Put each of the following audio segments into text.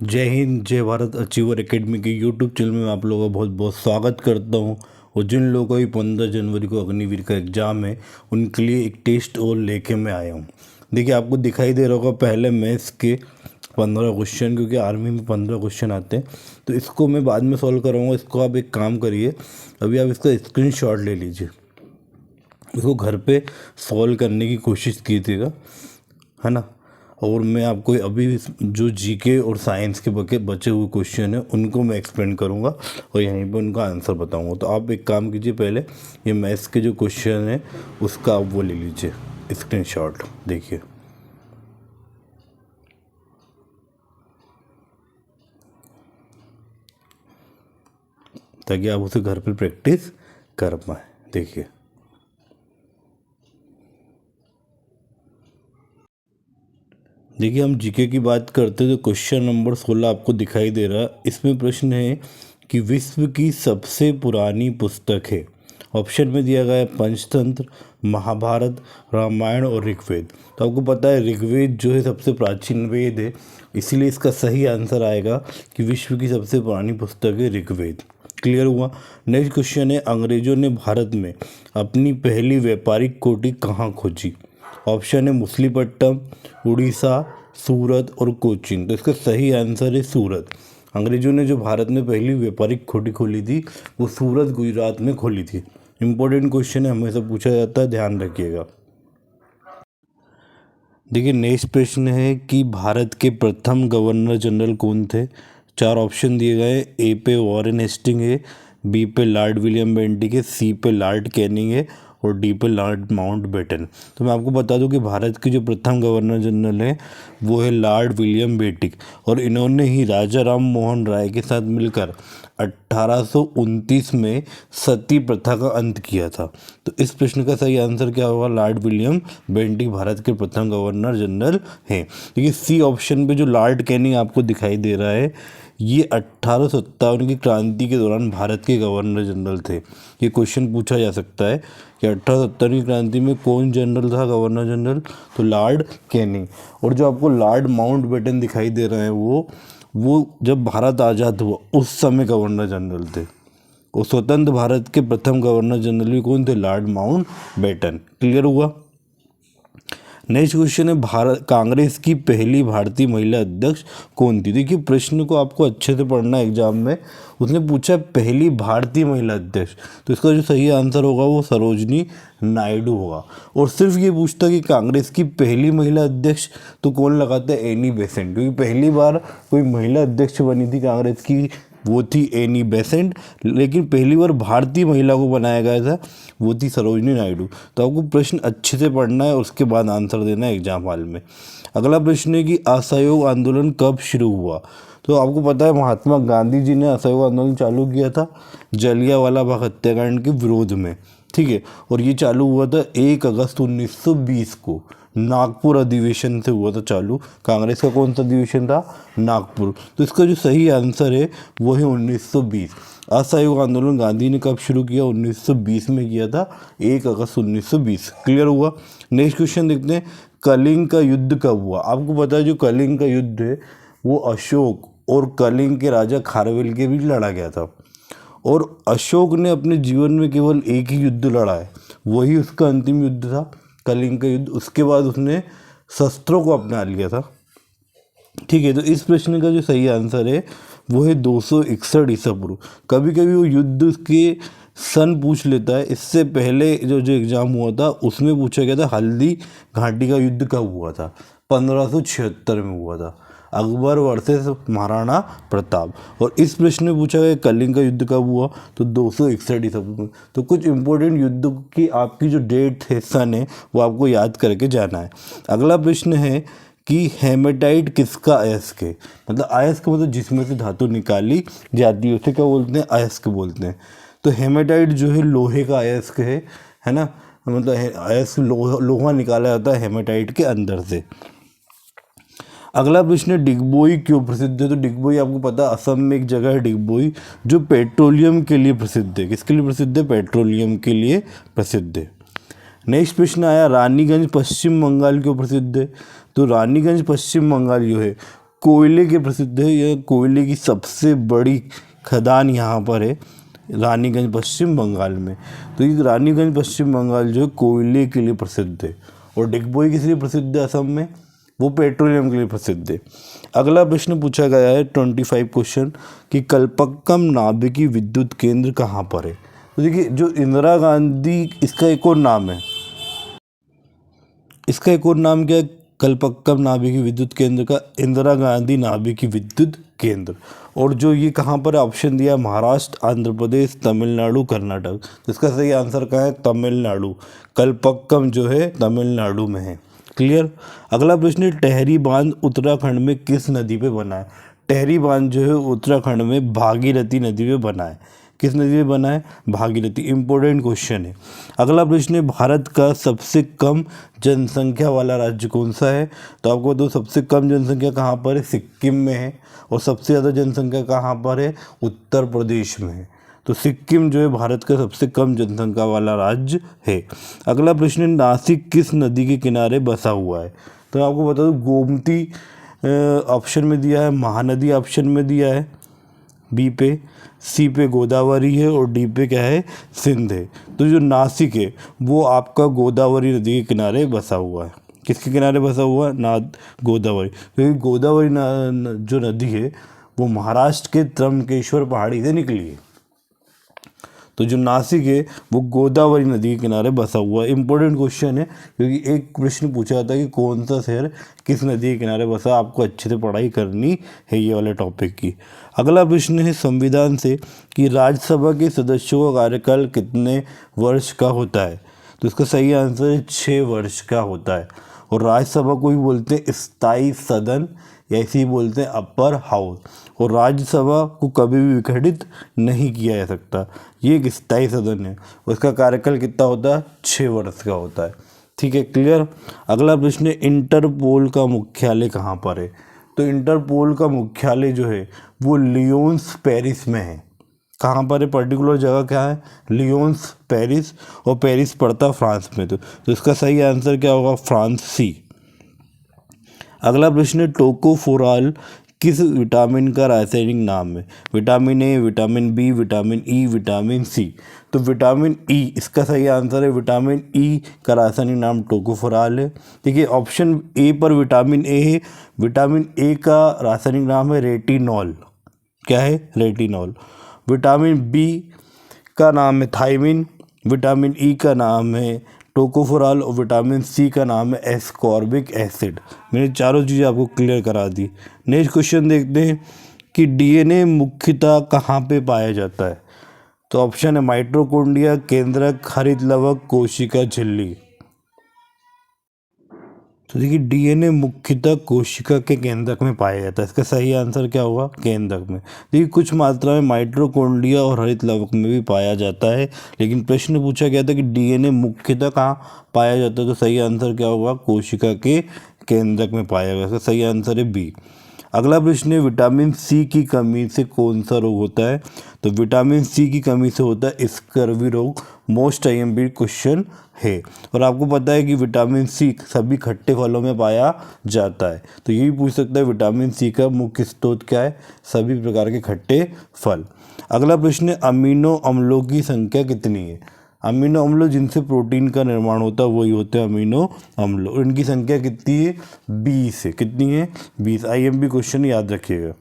जय हिंद, जय Bharat. Achiever academy के यूट्यूब चैनल में आप लोगों का बहुत बहुत स्वागत करता हूं। और जिन लोगों को भी 15 जनवरी को अग्निवीर का एग्ज़ाम है, उनके लिए एक टेस्ट और लेके मैं आया हूं। देखिए, आपको दिखाई दे रहा होगा पहले मैथ्स के 15 क्वेश्चन, क्योंकि आर्मी में 15 क्वेश्चन आते हैं, तो इसको मैं बाद में सॉल्व कराऊँगा। इसको आप एक काम करिए, अभी आप इसका स्क्रीनशॉट ले लीजिए, इसको घर पे सॉल्व करने की कोशिश कीजिएगा, है ना। और मैं आपको अभी जो जीके और साइंस के बचे हुए क्वेश्चन हैं उनको मैं एक्सप्लेन करूंगा और यहीं पे उनका आंसर बताऊंगा। तो आप एक काम कीजिए, पहले ये मैथ्स के जो क्वेश्चन हैं उसका आप वो ले लीजिए स्क्रीनशॉट, देखिए। ताकि आप उसे घर पे प्रैक्टिस कर पाए। देखिए, हम जीके की बात करते हैं तो क्वेश्चन नंबर 16 आपको दिखाई दे रहा है। इसमें प्रश्न है कि विश्व की सबसे पुरानी पुस्तक है। ऑप्शन में दिया गया है पंचतंत्र, महाभारत, रामायण और ऋग्वेद। तो आपको पता है ऋग्वेद जो है सबसे प्राचीन वेद है, इसीलिए इसका सही आंसर आएगा कि विश्व की सबसे पुरानी पुस्तक है ऋग्वेद। क्लियर हुआ। नेक्स्ट क्वेश्चन है, अंग्रेजों ने भारत में अपनी पहली व्यापारिक कोठी कहाँ खोजी। ऑप्शन है मछलीपट्टनम, उड़ीसा, सूरत और कोचीन। तो इसका सही आंसर है सूरत। अंग्रेजों ने जो भारत में पहली व्यापारिक कोठी खोली थी वो सूरत गुजरात में खोली थी। इंपॉर्टेंट क्वेश्चन है, हमेशा पूछा जाता है, ध्यान रखिएगा। देखिए, नेक्स्ट प्रश्न है कि भारत के प्रथम गवर्नर जनरल कौन थे। 4 ऑप्शन दिए गए। ए पे वॉरेन हेस्टिंग है, बी पे लॉर्ड विलियम बेंटिक है, सी पे लॉर्ड कैनिंग है और डी पे लॉर्ड माउंटबेटन। तो मैं आपको बता दूं कि भारत के जो प्रथम गवर्नर जनरल हैं वो है लॉर्ड विलियम बेंटिक, और इन्होंने ही राजा राम मोहन राय के साथ मिलकर 1829 में सती प्रथा का अंत किया था। तो इस प्रश्न का सही आंसर क्या होगा, लॉर्ड विलियम बेंटिक भारत के प्रथम गवर्नर जनरल हैं। देखिए, सी ऑप्शन पे जो लॉर्ड कैनिंग आपको दिखाई दे रहा है, ये 1857 की क्रांति के दौरान भारत के गवर्नर जनरल थे। ये क्वेश्चन पूछा जा सकता है कि 1870 की क्रांति में कौन जनरल था, गवर्नर जनरल, तो लॉर्ड कैनिंग। और जो आपको लॉर्ड माउंटबेटन दिखाई दे रहे हैं वो जब भारत आज़ाद हुआ उस समय गवर्नर जनरल थे। और स्वतंत्र भारत के प्रथम गवर्नर जनरल भी कौन थे, लॉर्ड माउंटबेटन। क्लियर हुआ। नेक्स्ट क्वेश्चन है, भारत कांग्रेस की पहली भारतीय महिला अध्यक्ष कौन थी। देखिए, प्रश्न को आपको अच्छे से पढ़ना है एग्जाम में। उसने पूछा पहली भारतीय महिला अध्यक्ष, तो इसका जो सही आंसर होगा वो सरोजनी नायडू होगा। और सिर्फ ये पूछता कि कांग्रेस की पहली महिला अध्यक्ष, तो कौन लगाता है, एनी बेसेंट, क्योंकि पहली बार कोई महिला अध्यक्ष बनी थी कांग्रेस की वो थी एनी बेसेंट, लेकिन पहली बार भारतीय महिला को बनाया गया था वो थी सरोजनी नायडू। तो आपको प्रश्न अच्छे से पढ़ना है और उसके बाद आंसर देना है एग्जाम हॉल में। अगला प्रश्न है कि असहयोग आंदोलन कब शुरू हुआ। तो आपको पता है महात्मा गांधी जी ने असहयोग आंदोलन चालू किया था जलियांवाला बाग हत्याकांड के विरोध में, ठीक है। और ये चालू हुआ था 1 अगस्त 1920 को, नागपुर अधिवेशन से हुआ था चालू। कांग्रेस का कौन सा अधिवेशन था, नागपुर। तो इसका जो सही आंसर है वो है 1920। असहयोग आंदोलन गांधी ने कब शुरू किया, 1920 में किया था, 1 अगस्त 1920। क्लियर हुआ। नेक्स्ट क्वेश्चन देखते हैं, कलिंग का युद्ध कब हुआ। आपको पता है जो कलिंग का युद्ध है वो अशोक और कलिंग के राजा खारवेल के बीच लड़ा गया था। और अशोक ने अपने जीवन में केवल एक ही युद्ध लड़ा है, वही उसका अंतिम युद्ध था, कलिंग का युद्ध। उसके बाद उसने शस्त्रों को अपना लिया था, ठीक है। तो इस प्रश्न का जो सही आंसर है वो है 261 ईसा पूर्व। कभी कभी वो युद्ध के सन पूछ लेता है। इससे पहले जो एग्ज़ाम हुआ था उसमें पूछा गया था हल्दी घाटी का युद्ध कब हुआ था, 1576 में हुआ था, अकबर वर्सेस महाराणा प्रताप। और इस प्रश्न में पूछा गया कलिंग का युद्ध कब हुआ, तो 261 ईसा पूर्व। तो कुछ इंपॉर्टेंट युद्धों की आपकी जो डेट है, सन है, वो आपको याद करके जाना है। अगला प्रश्न है कि हेमेटाइट किसका अयस्क है। मतलब अयस्क मतलब जिसमें से धातु निकाली जाती है उसे क्या बोलते हैं, अयस्क बोलते हैं। तो हेमेटाइट जो है लोहे का अयस्क है ना। मतलब अयस्क लोहा निकाला जाता है हेमेटाइट के अंदर से। अगला प्रश्न है, डिगबोई क्यों प्रसिद्ध है। तो डिगबोई आपको पता है असम में एक जगह है डिगबोई जो पेट्रोलियम के लिए प्रसिद्ध है। किसके लिए प्रसिद्ध है, पेट्रोलियम के लिए प्रसिद्ध है। नेक्स्ट प्रश्न आया, रानीगंज पश्चिम बंगाल क्यों प्रसिद्ध है। तो रानीगंज पश्चिम बंगाल जो है कोयले के प्रसिद्ध है, यह कोयले की सबसे बड़ी खदान यहाँ पर है रानीगंज पश्चिम बंगाल में। तो ये रानीगंज पश्चिम बंगाल जो है कोयले के लिए प्रसिद्ध है। और डिगबोई किस लिए प्रसिद्ध है असम में? वो पेट्रोलियम के लिए प्रसिद्ध है। अगला प्रश्न पूछा गया है 25 क्वेश्चन कि कल्पक्कम नाभिकीय विद्युत केंद्र कहाँ पर है? तो देखिए जो इंदिरा गांधी, इसका एक और नाम है, इसका एक और नाम क्या है कल्पक्कम नाभिकीय विद्युत केंद्र का? इंदिरा गांधी नाभिकीय विद्युत केंद्र। और जो ये कहाँ पर ऑप्शन दिया, महाराष्ट्र, आंध्र प्रदेश, तमिलनाडु, कर्नाटक। तो इसका सही आंसर क्या है? तमिलनाडु। कल्पक्कम जो है तमिलनाडु में है। क्लियर। अगला प्रश्न, टेहरी बांध उत्तराखंड में किस नदी पे बना है? टेहरी बांध जो है उत्तराखंड में भागीरथी नदी पे बना है। किस नदी पे बना है? भागीरथी। इंपॉर्टेंट क्वेश्चन है। अगला प्रश्न है, भारत का सबसे कम जनसंख्या वाला राज्य कौन सा है? तो आपको तो सबसे कम जनसंख्या कहाँ पर है? सिक्किम में है। और सबसे ज़्यादा जनसंख्या कहाँ पर है? उत्तर प्रदेश में है। तो सिक्किम जो है भारत का सबसे कम जनसंख्या वाला राज्य है। अगला प्रश्न, नासिक किस नदी के किनारे बसा हुआ है? तो आपको बता दूं गोमती ऑप्शन में दिया है, महानदी ऑप्शन में दिया है बी पे, सी पे गोदावरी है और डी पे क्या है? सिंध है। तो जो नासिक है वो आपका गोदावरी नदी के किनारे बसा हुआ है। किसके किनारे बसा हुआ है? गोदावरी। क्योंकि गोदावरी जो नदी है वो महाराष्ट्र के त्र्यंबकेश्वर पहाड़ी से निकली है। तो जो नासिक है वो गोदावरी नदी के किनारे बसा हुआ है। इंपॉर्टेंट क्वेश्चन है क्योंकि एक प्रश्न पूछा जाता है कि कौन सा शहर किस नदी के किनारे बसा। आपको अच्छे से पढ़ाई करनी है ये वाले टॉपिक की। अगला प्रश्न है संविधान से कि राज्यसभा के सदस्यों का कार्यकाल कितने वर्ष का होता है? तो इसका सही आंसर है 6 वर्ष का होता है। और राज्यसभा को भी बोलते हैं स्थायी सदन या इसे ही बोलते हैं अपर हाउस। और राज्यसभा को कभी भी विघटित नहीं किया जा सकता, ये एक स्थायी सदन है। उसका कार्यकाल कितना होता है? 6 वर्ष का होता है। ठीक है, क्लियर। अगला प्रश्न है, इंटरपोल का मुख्यालय कहाँ पर है? तो इंटरपोल का मुख्यालय जो है वो लियोन्स पेरिस में है। कहाँ पर है? पर्टिकुलर जगह क्या है? Lions Paris. और पेरिस पड़ता फ्रांस में। तो इसका सही आंसर क्या होगा? फ्रांस, सी। अगला प्रश्न है, टोकोफेरोल किस विटामिन का रासायनिक नाम है? Vitamin A, vitamin B, vitamin E, vitamin C. तो विटामिन ई इसका सही आंसर है। विटामिन ई का रासायनिक नाम टोकोफेरोल है। देखिए ऑप्शन ए पर विटामिन ए है। विटामिन ए का रासायनिक नाम है रेटिनॉल। क्या है? रेटिनॉल। विटामिन बी का नाम है थायमिन। विटामिन ई का नाम है टोकोफेरोल और विटामिन सी का नाम है एस्कॉर्बिक एसिड। मैंने चारों चीज़ें आपको क्लियर करा दी। नेक्स्ट क्वेश्चन देखते हैं कि डीएनए मुख्यतः कहाँ पे पाया जाता है? तो ऑप्शन है माइटोकॉन्ड्रिया, केंद्रक, हरित लवक, कोशिका झिल्ली। तो देखिए डीएनए मुख्यतः कोशिका के केंद्रक में पाया जाता है। इसका सही आंसर क्या होगा? केंद्रक में। देखिए कुछ मात्रा में माइटोकॉन्ड्रिया और हरित लवक में भी पाया जाता है, लेकिन प्रश्न पूछा गया था कि डीएनए मुख्यतः कहाँ पाया जाता है। तो सही आंसर क्या होगा? कोशिका के केंद्रक में पाया गया। इसका सही आंसर है बी। अगला प्रश्न है, विटामिन सी की कमी से कौन सा रोग होता है? तो विटामिन सी की कमी से होता है स्कर्वी रोग। मोस्ट आईएमपी क्वेश्चन है। और आपको पता है कि विटामिन सी सभी खट्टे फलों में पाया जाता है। तो ये भी पूछ सकता है विटामिन सी का मुख्य स्रोत क्या है? सभी प्रकार के खट्टे फल। अगला प्रश्न है, अमीनो अम्लों की संख्या कितनी है? अमीनो अम्ल जिनसे प्रोटीन का निर्माण होता है वही होते हैं अमीनो अम्ल। और इनकी संख्या कितनी है? 20 है। कितनी है? 20। आईएमपी क्वेश्चन याद रखिएगा।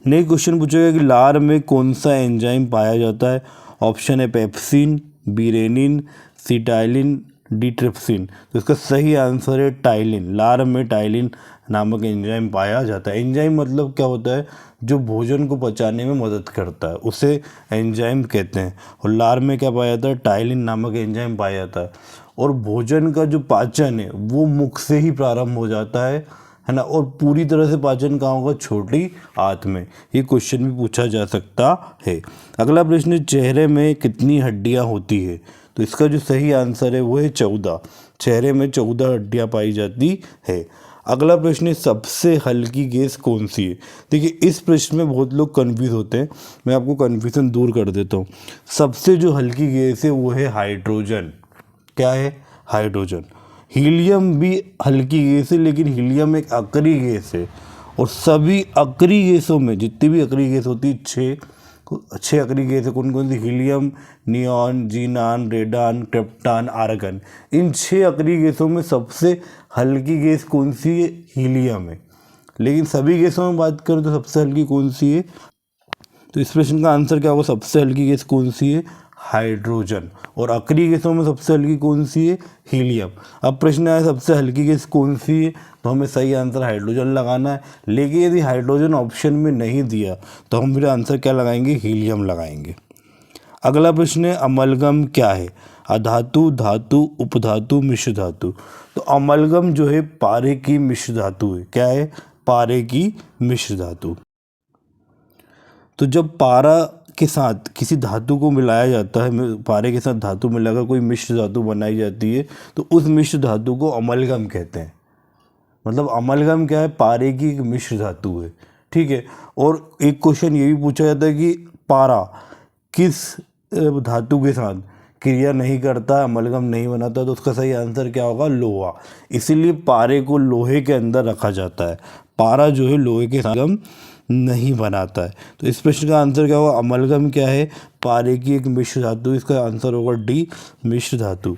नेक्स्ट क्वेश्चन पूछेगा कि लार में कौन सा एंजाइम पाया जाता है? ऑप्शन है पेप्सिन, बी रेनिन, सी टाइलिन, डी ट्रिप्सिन। तो इसका सही आंसर है टाइलिन। लार में टाइलिन नामक एंजाइम पाया जाता है। एंजाइम मतलब क्या होता है? जो भोजन को पचाने में मदद करता है उसे एंजाइम कहते हैं। और लार में क्या पाया जाता है? टाइलिन नामक एंजाइम पाया जाता है। और भोजन का जो पाचन है वो मुख से ही प्रारंभ हो जाता है ना। और पूरी तरह से पाचन कहाँ होगा? छोटी आंत में। ये क्वेश्चन भी पूछा जा सकता है। अगला प्रश्न, चेहरे में कितनी हड्डियाँ होती है? तो इसका जो सही आंसर है वो है 14। चेहरे में 14 हड्डियाँ पाई जाती है। अगला प्रश्न है, सबसे हल्की गैस कौन सी है? देखिए इस प्रश्न में बहुत लोग कन्फ्यूज होते हैं, मैं आपको कन्फ्यूजन दूर कर देता हूँ। सबसे जो हल्की गैस है वो है हाइड्रोजन। क्या है? हाइड्रोजन। हीलियम भी हल्की गैस है, लेकिन हीलियम एक अकरी गैस है और सभी अक्री गैसों में, जितनी भी अक्री गैस होती है, छः अक्री गैस है। कौन कौन सी? Helium, neon, xenon, radon, krypton, argon. इन 6 अक्री गैसों में सबसे हल्की गैस कौन सी है? हीलियम है। लेकिन सभी गैसों में बात करें तो सबसे हल्की कौन सी है? तो इस प्रश्न का आंसर क्या होगा? सबसे हल्की गैस कौन सी है? हाइड्रोजन। और अक्री गैसों में सबसे हल्की कौन सी है? हीलियम। अब प्रश्न आया सबसे हल्की गैस कौन सी है, तो हमें सही आंसर हाइड्रोजन लगाना है। लेकिन यदि हाइड्रोजन ऑप्शन में नहीं दिया तो हम फिर आंसर क्या लगाएंगे? हीलियम लगाएंगे। अगला प्रश्न है अमलगम क्या है? अधातु, धातु, उपधातु, मिश्र धातु। तो अमलगम जो है पारे की मिश्र धातु है। क्या है? पारे की मिश्र धातु। तो जब पारा के साथ किसी धातु को मिलाया जाता है, पारे के साथ धातु मिलाकर कोई मिश्र धातु बनाई जाती है, तो उस मिश्र धातु को अमलगम कहते हैं। मतलब अमलगम क्या है? पारे की एक मिश्र धातु है। ठीक है। और एक क्वेश्चन ये भी पूछा जाता है कि पारा किस धातु के साथ क्रिया नहीं करता, अमलगम नहीं बनाता, तो उसका सही आंसर क्या होगा? लोहा। इसीलिए पारे को लोहे के अंदर रखा जाता है। पारा जो है लोहे के साथ अमलगम नहीं बनाता है। तो इस प्रश्न का आंसर क्या होगा? अमलगम क्या है? पारे की एक मिश्र धातु। इसका आंसर होगा डी, मिश्र धातु।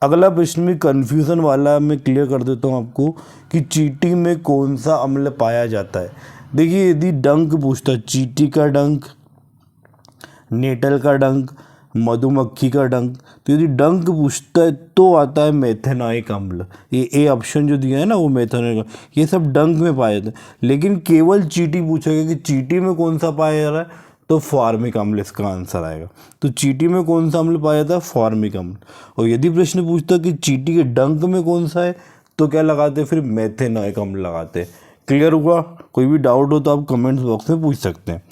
अगला प्रश्न भी कन्फ्यूज़न वाला, मैं क्लियर कर देता हूँ आपको कि चींटी में कौन सा अम्ल पाया जाता है। देखिए, यदि डंक पूछता है, चींटी का डंक, नेटल का डंक, मधुमक्खी का डंक, तो यदि डंक पूछता है तो आता है मेथेनॉइक अम्ल। ये ए ऑप्शन जो दिया है ना, वो मेथेनॉइक, ये सब डंक में पाए जाते हैं। लेकिन केवल चींटी पूछेगा कि चींटी में कौन सा पाया जा रहा है, तो फॉर्मिक अम्ल इसका आंसर आएगा। तो चींटी में कौन सा अम्ल पाया जाता है? फॉर्मिक अम्ल। और यदि प्रश्न पूछता है कि चींटी के डंक में कौन सा है, तो क्या लगाते? फिर मेथेनॉइक अम्ल लगाते। क्लियर हुआ? कोई भी डाउट हो तो आप कमेंट्स बॉक्स में पूछ सकते हैं।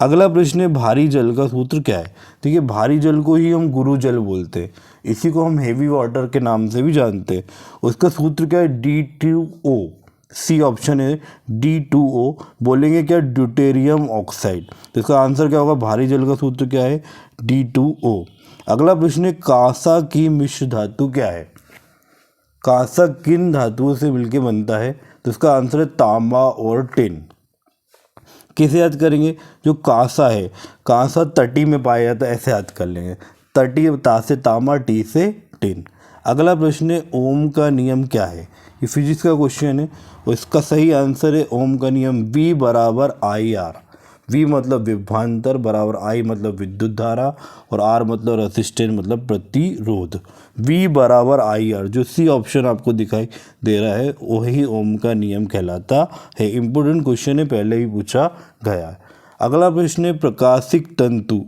अगला प्रश्न है भारी जल का सूत्र क्या है? ठीक है, भारी जल को ही हम गुरु जल बोलते हैं। इसी को हम हेवी वाटर के नाम से भी जानते हैं। उसका सूत्र क्या है? D2O। सी ऑप्शन है D2O। बोलेंगे क्या? Deuterium oxide. तो इसका आंसर क्या होगा? भारी जल का सूत्र क्या है? D2O। अगला प्रश्न है कांसा की मिश्र धातु क्या है? कांसा किन धातुओं से मिलकर बनता है? तो इसका आंसर है तांबा और टिन। कैसे याद करेंगे? जो कांसा है, कांसा तटी में पाया जाता है, ऐसे याद कर लेंगे। तटी, ता से तांबा, टी से टिन। अगला प्रश्न है ओम का नियम क्या है? ये फिजिक्स का क्वेश्चन है और इसका सही आंसर है ओम का नियम V बराबर IR। V मतलब विभवांतर, बराबर I मतलब विद्युत धारा, और R मतलब रेसिस्टेंस मतलब प्रतिरोध। V बराबर IR, जो सी ऑप्शन आपको दिखाई दे रहा है, वही ओम का नियम कहलाता है। इम्पोर्टेंट क्वेश्चन है, पहले ही पूछा गया है। अगला प्रश्न है प्रकाशिक तंतु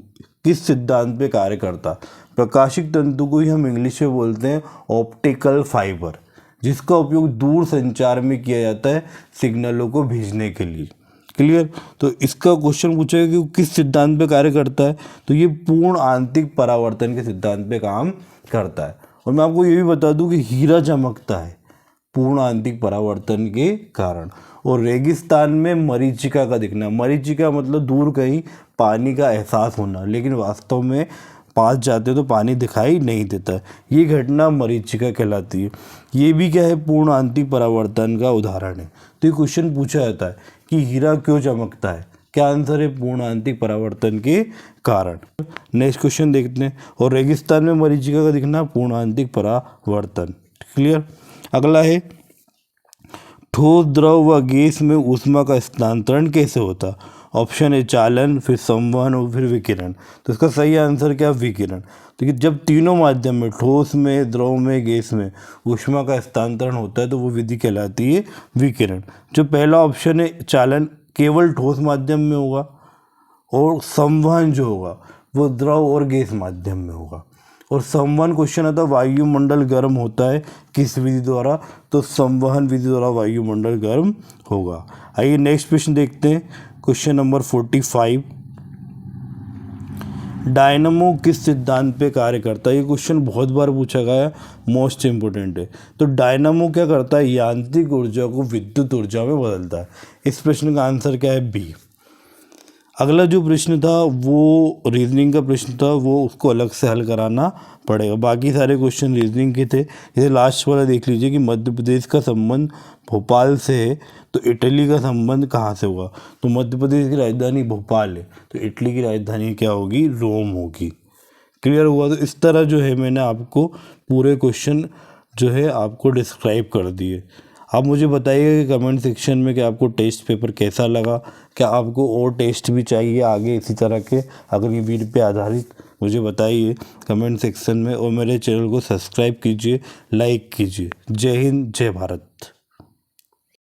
किस सिद्धांत पे कार्य करता? प्रकाशिक तंतु को ही हम इंग्लिश में बोलते हैं ऑप्टिकल फाइबर, जिसका उपयोग दूर संचार में किया जाता है सिग्नलों को भेजने के लिए। क्लियर? तो इसका क्वेश्चन पूछेगा कि किस सिद्धांत पे कार्य करता है, तो ये पूर्ण आंतरिक परावर्तन के सिद्धांत पे काम करता है। और मैं आपको ये भी बता दूं कि हीरा चमकता है पूर्ण आंतरिक परावर्तन के कारण। और रेगिस्तान में मरीचिका का दिखना, मरीचिका मतलब दूर कहीं पानी का एहसास होना, लेकिन वास्तव में पास जाते तो पानी दिखाई नहीं देता, ये घटना मरीचिका कहलाती है। ये भी क्या है? पूर्ण आंतरिक परावर्तन का उदाहरण है। तो ये क्वेश्चन पूछा जाता है कि हीरा क्यों चमकता है? क्या आंसर है? पूर्ण आंतरिक परावर्तन के कारण। नेक्स्ट क्वेश्चन देखते हैं। और रेगिस्तान में मरीचिका का दिखना, पूर्ण आंतरिक परावर्तन। क्लियर? अगला है ठोस, द्रव व गैस में ऊष्मा का स्थानांतरण कैसे होता? ऑप्शन है चालन, फिर संवहन और फिर विकिरण। तो इसका सही आंसर क्या? विकिरण। तो जब तीनों माध्यम में, ठोस में, द्रव में, गैस में ऊष्मा का स्थानांतरण होता है तो वो विधि कहलाती है विकिरण। जो पहला ऑप्शन है चालन, केवल ठोस माध्यम में होगा, और संवहन जो होगा वो द्रव और गैस माध्यम में होगा। और संवहन क्वेश्चन आता है वायुमंडल गर्म होता है किस विधि द्वारा? तो संवहन विधि द्वारा वायुमंडल गर्म होगा। आइए नेक्स्ट प्रश्न देखते हैं। क्वेश्चन नंबर 45, डायनामो किस सिद्धांत पे कार्य करता है? ये क्वेश्चन बहुत बार पूछा गया है, मोस्ट इंपोर्टेंट है। तो डायनामो क्या करता है? यांत्रिक ऊर्जा को विद्युत ऊर्जा में बदलता है। इस प्रश्न का आंसर क्या है? बी। अगला जो प्रश्न था वो रीजनिंग का प्रश्न था, वो उसको अलग से हल कराना पड़ेगा। बाकी सारे क्वेश्चन रीजनिंग के थे। जैसे लास्ट वाला देख लीजिए कि मध्य प्रदेश का संबंध भोपाल से है, तो इटली का संबंध कहाँ से हुआ? तो मध्य प्रदेश की राजधानी भोपाल है, तो इटली की राजधानी क्या होगी? रोम होगी। क्लियर हुआ? तो इस तरह जो है मैंने आपको पूरे क्वेश्चन जो है आपको डिस्क्राइब कर दिए। आप मुझे बताइए कि कमेंट सेक्शन में कि आपको टेस्ट पेपर कैसा लगा, क्या आपको और टेस्ट भी चाहिए आगे इसी तरह के अग्निवीर पे आधारित? मुझे बताइए कमेंट सेक्शन में, और मेरे चैनल को सब्सक्राइब कीजिए, लाइक कीजिए। जय हिंद, जय भारत।